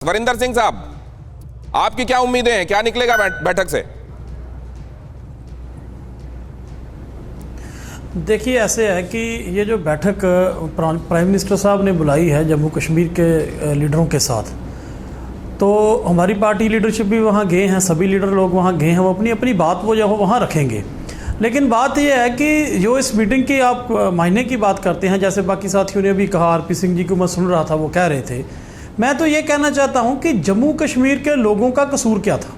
वरिंदर सिंह साहब, आपकी क्या उम्मीदें हैं, क्या निकलेगा बैठक से? देखिए, ऐसे है कि ये जो बैठक प्राइम मिनिस्टर साहब ने बुलाई है जम्मू कश्मीर के लीडरों के साथ, तो हमारी पार्टी लीडरशिप भी वहाँ गए हैं, सभी लीडर लोग वहाँ गए हैं, वो अपनी अपनी बात वो जो वहाँ रखेंगे। लेकिन बात यह है कि जो इस मीटिंग की आप मायने की बात करते हैं, जैसे बाकी साथियों ने भी कहा, आरपी सिंह जी को मैं सुन रहा था, वो कह रहे थे, मैं तो ये कहना चाहता हूँ कि जम्मू कश्मीर के लोगों का कसूर क्या था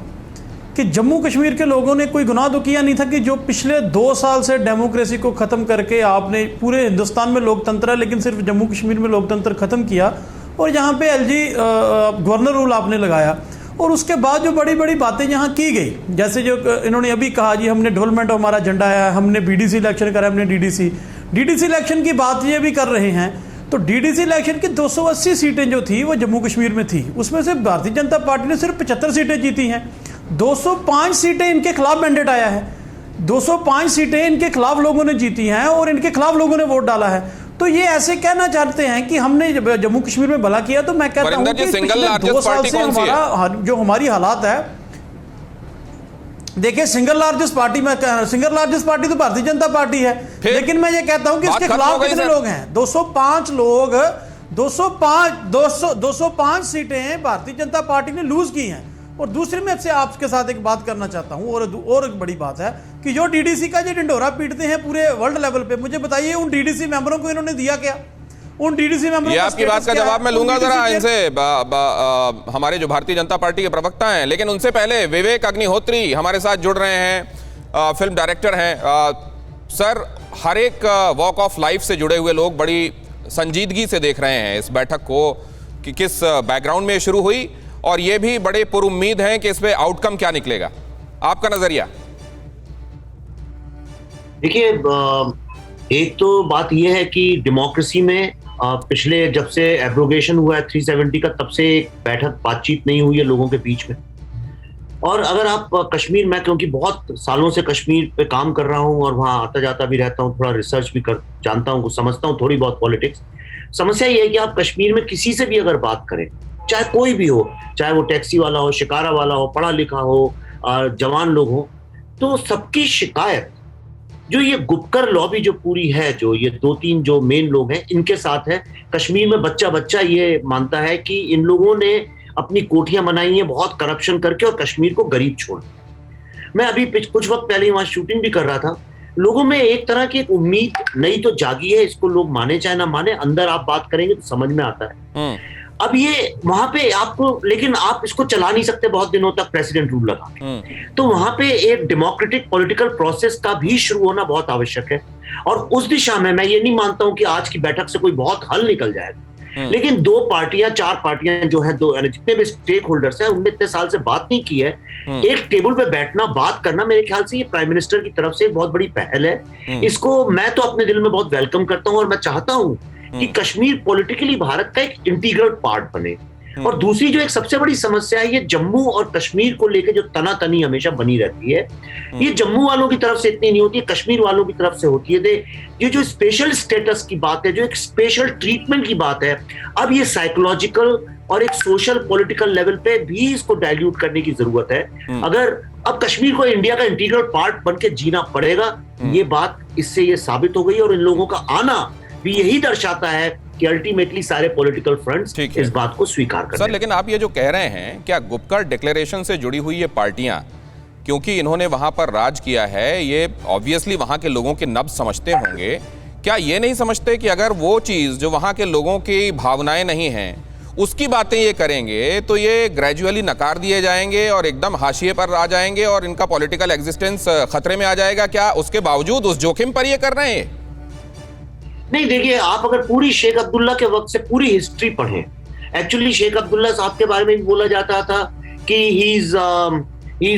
कि जम्मू कश्मीर के लोगों ने कोई गुनाह तो किया नहीं था कि जो पिछले 2 साल से डेमोक्रेसी को ख़त्म करके आपने पूरे हिंदुस्तान में लोकतंत्र है लेकिन सिर्फ जम्मू कश्मीर में लोकतंत्र ख़त्म किया और यहाँ पे एलजी गवर्नर रूल आपने लगाया। और उसके बाद जो बड़ी बड़ी बातें यहाँ की गई, जैसे जो इन्होंने अभी कहा जी हमने डेवलपमेंट हमारा एजेंडा है, हमने बीडीसी इलेक्शन करा, हमने डीडीसी इलेक्शन की बात ये भी कर रहे हैं। तो डीडीसी इलेक्शन की 280 सीटें जो थी वो जम्मू कश्मीर में थी, उसमें से भारतीय जनता पार्टी ने सिर्फ 75 सीटें जीती हैं। 205 सीटें इनके खिलाफ मैंडेट आया है, 205 सीटें इनके खिलाफ लोगों ने जीती हैं और इनके खिलाफ लोगों ने वोट डाला है। तो ये ऐसे कहना चाहते हैं कि हमने जम्मू कश्मीर में भला किया, तो मैं कहता हूं कि पिछले 2 साल से हमारा जो हमारी हालात है, देखिए सिंगल लार्जेस्ट पार्टी तो भारतीय जनता पार्टी है, लेकिन मैं ये कहता हूं कि इसके खिलाफ कितने लोग हैं? 205 लोग, 205 सीटें भारतीय जनता पार्टी ने लूज की हैं। और दूसरी में से आपके साथ एक बात करना चाहता हूं और एक बड़ी बात है कि जो डीडीसी का जो ढिंढोरा पीटते हैं पूरे वर्ल्ड लेवल पे, मुझे बताइए उन डीडीसी मेंबरों को इन्होंने दिया क्या? उन डीडीसी मेंबरों, ये आपकी बात का जवाब मैं लूंगा जरा इनसे, हमारे जो भारतीय जनता पार्टी के प्रवक्ता हैं, लेकिन उनसे पहले विवेक अग्निहोत्री हमारे साथ जुड़ रहे हैं, फिल्म डायरेक्टर हैं। सर, हर एक वॉक ऑफ लाइफ से जुड़े हुए लोग बड़ी संजीदगी से देख रहे हैं इस बैठक को कि किस बैकग्राउंड में शुरू हुई, और ये भी बड़े पुरुम्मीद हैं कि इस पे आउटकम क्या निकलेगा। आपका नजरिया? देखिए, एक तो बात यह है कि डेमोक्रेसी में पिछले जब से एब्रोगेशन हुआ है 370 का, तब से एक बैठक बातचीत नहीं हुई है लोगों के बीच में। और अगर आप कश्मीर, मैं क्योंकि बहुत सालों से कश्मीर पे काम कर रहा हूं और वहां आता जाता भी रहता हूं, थोड़ा रिसर्च भी कर जानता हूं, कुछ समझता हूं थोड़ी बहुत पॉलिटिक्स। समस्या ये है कि आप कश्मीर में किसी से भी अगर बात करें, चाहे कोई भी हो, चाहे वो टैक्सी वाला हो, शिकारा वाला हो, पढ़ा लिखा हो, जवान लोग हो, तो सबकी शिकायत जो ये गुपकर लॉबी जो पूरी है, जो ये 2-3 जो मेन लोग हैं, इनके साथ है। कश्मीर में बच्चा ये मानता है कि इन लोगों ने अपनी कोठियां बनाई हैं बहुत करप्शन करके और कश्मीर को गरीब छोड़। मैं अभी कुछ वक्त पहले वहां शूटिंग भी कर रहा था, लोगों में एक तरह की एक उम्मीद नई तो जागी है, इसको लोग माने चाहे ना माने, अंदर आप बात करेंगे तो समझ में आता है। अब ये वहां पे आपको, लेकिन आप इसको चला नहीं सकते बहुत दिनों तक प्रेसिडेंट रूल लगा के, तो वहां पे एक डेमोक्रेटिक पॉलिटिकल प्रोसेस का भी शुरू होना बहुत आवश्यक है। और उस दिशा में मैं ये नहीं मानता हूं कि आज की बैठक से कोई बहुत हल निकल जाएगा, लेकिन 2 पार्टियां 4 पार्टियां जो है, जितने भी स्टेक होल्डर्स हैं, उनने इतने साल से बात नहीं की है। एक टेबल पे बैठना, बात करना, मेरे ख्याल से ये प्राइम मिनिस्टर की तरफ से बहुत बड़ी पहल है। इसको मैं तो अपने दिल में बहुत वेलकम करता हूं और मैं चाहता हूं कि कश्मीर पॉलिटिकली भारत का एक इंटीग्रल पार्ट बने। और दूसरी जो एक सबसे बड़ी समस्या है, ये जम्मू और कश्मीर को लेकर जो तनातनी हमेशा बनी रहती है, ये जम्मू वालों की तरफ से इतनी नहीं होती है, कश्मीर वालों की तरफ से होती है। ये जो स्पेशल स्टेटस की बात है, जो एक स्पेशल ट्रीटमेंट की बात है, अब ये साइकोलॉजिकल और एक सोशल पॉलिटिकल लेवल पे भी इसको डाइल्यूट करने की जरूरत है। अगर अब कश्मीर को इंडिया का इंटीग्रल पार्ट बन के जीना पड़ेगा, ये बात इससे ये साबित हो गई। और इन लोगों का आना भी यही दर्शाता है कि अल्टीमेटली सारे पॉलिटिकल फ्रंट्स इस बात को स्वीकार करते हैं। सर, लेकिन आप ये जो कह रहे हैं, क्या गुपकर डिक्लेरेशन से जुड़ी हुई ये पार्टियां, क्योंकि इन्होंने वहां पर राज किया है, ये ऑब्वियसली वहां के लोगों के नब्ज समझते होंगे, क्या ये नहीं समझते कि अगर वो चीज जो वहां के लोगों की भावनाएं नहीं हैं, उसकी बातें ये करेंगे तो ये ग्रेजुअली नकार दिए जाएंगे और एकदम हाशिए पर आ जाएंगे और इनका पॉलिटिकल एग्जिस्टेंस खतरे में आ जाएगा? क्या उसके बावजूद उस जोखिम पर ये कर रहे हैं? नहीं, देखिए, आप अगर पूरी शेख अब्दुल्ला के वक्त से पूरी हिस्ट्री पढ़ें, एक्चुअली शेख अब्दुल्ला साहब के बारे में भी बोला जाता था कि he is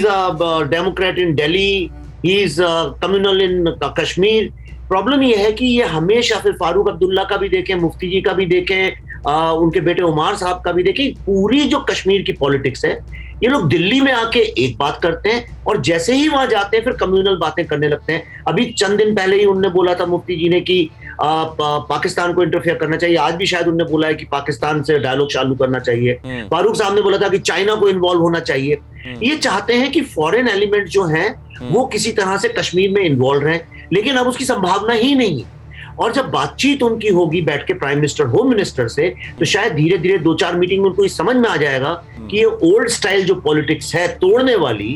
a Democrat in Delhi, he is communal in Kashmir. Problem ये है कि ये हमेशा, फिर फारूक अब्दुल्ला का भी देखें, मुफ्ती जी का भी देखें, उनके बेटे उमार साहब का भी देखें, पूरी जो कश्मीर की पॉलिटिक्स है, ये लोग दिल्ली में आके एक बात करते हैं और जैसे ही वहां जाते हैं फिर कम्युनल बातें करने लगते हैं। अभी चंद दिन पहले ही उन्होंने बोला था, मुफ्ती जी ने, कि पाकिस्तान को इंटरफेयर करना चाहिए। आज भी शायद उन्होंने बोला है कि पाकिस्तान से डायलॉग चालू करना चाहिए। फारूक साहब ने बोला था कि चाइना को इन्वॉल्व होना चाहिए। ये चाहते हैं कि फॉरेन एलिमेंट जो हैं वो किसी तरह से कश्मीर में इन्वॉल्व रहें, लेकिन अब उसकी संभावना ही नहीं है। और जब बातचीत उनकी होगी बैठ के प्राइम मिनिस्टर होम मिनिस्टर से, तो शायद धीरे धीरे 2-4 मीटिंग में उनको ये समझ में आ जाएगा कि ये ओल्ड स्टाइल जो पॉलिटिक्स है तोड़ने वाली,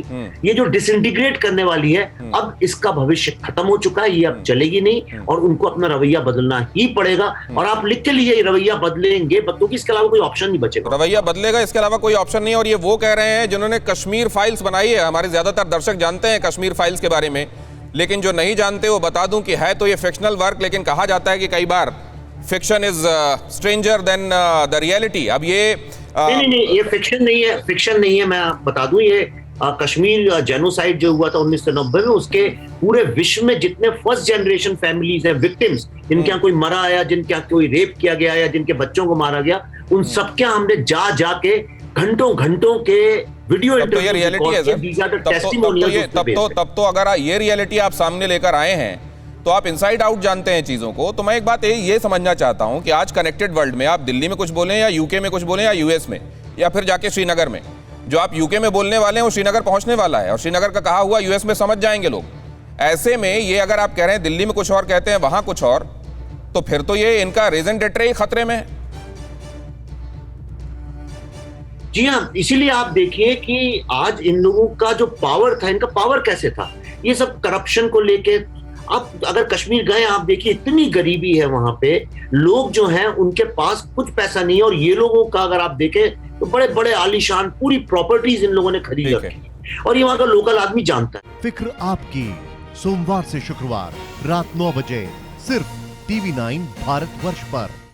ये जो डिसइंटीग्रेट करने वाली है, अब इसका भविष्य खत्म हो चुका है, ये अब चलेगी नहीं और उनको अपना रवैया बदलना ही पड़ेगा। और आप लिख के लिए रवैया बदलेंगे क्योंकि इसके अलावा कोई ऑप्शन नहीं बचेगा। रवैया बदलेगा, इसके अलावा कोई ऑप्शन नहीं। और ये वो कह रहे हैं जिन्होंने कश्मीर फाइल्स बनाई है। हमारे ज्यादातर दर्शक जानते हैं कश्मीर फाइल्स के बारे में, लेकिन जो नहीं जानते वो बता दूं कि है तो ये फिक्शनल वर्क, लेकिन कहा जाता है कि कई बार fiction is stranger than the reality. अब ये नहीं, ये फिक्शन नहीं है, मैं बता दूं, ये कश्मीर जेनोसाइड जो हुआ था 1990 में, उसके पूरे विश्व में जितने फर्स्ट जनरेशन फैमिलीज हैं, विक्टिम्स, जिनके यहाँ कोई मरा आया, जिनके यहाँ कोई रेप किया गया या जिनके बच्चों को मारा गया, उन सबके हमने जाके घंटों के वीडियो तब तो ये रियलिटी है सर। तब तो अगर ये रियलिटी आप सामने लेकर आए हैं तो आप इनसाइड आउट जानते हैं चीजों को। तो मैं एक बात ये समझना चाहता हूं कि आज कनेक्टेड वर्ल्ड में आप दिल्ली में कुछ बोलें या यूके में कुछ बोलें या यूएस में या फिर जाके श्रीनगर में, जो आप यूके में बोलने वाले हैं वो श्रीनगर पहुंचने वाला है और श्रीनगर का कहा हुआ यूएस में समझ जाएंगे लोग। ऐसे में ये अगर आप कह रहे हैं दिल्ली में कुछ और कहते हैं वहां कुछ और, तो फिर तो ये इनका रेजन डेट्रे ही खतरे में है। जी हाँ, इसीलिए आप देखिए कि आज इन लोगों का जो पावर था, इनका पावर कैसे था, ये सब करप्शन को लेके। आप अगर कश्मीर गए, आप देखिए इतनी गरीबी है वहां पे, लोग जो हैं उनके पास कुछ पैसा नहीं है, और ये लोगों का अगर आप देखें तो बड़े बड़े आलीशान पूरी प्रॉपर्टीज इन लोगों ने खरीद रखी और ये वहां का लोकल आदमी जानता है। फिक्र आपकी, सोमवार से शुक्रवार रात 9 बजे सिर्फ TV9 भारतवर्ष पर।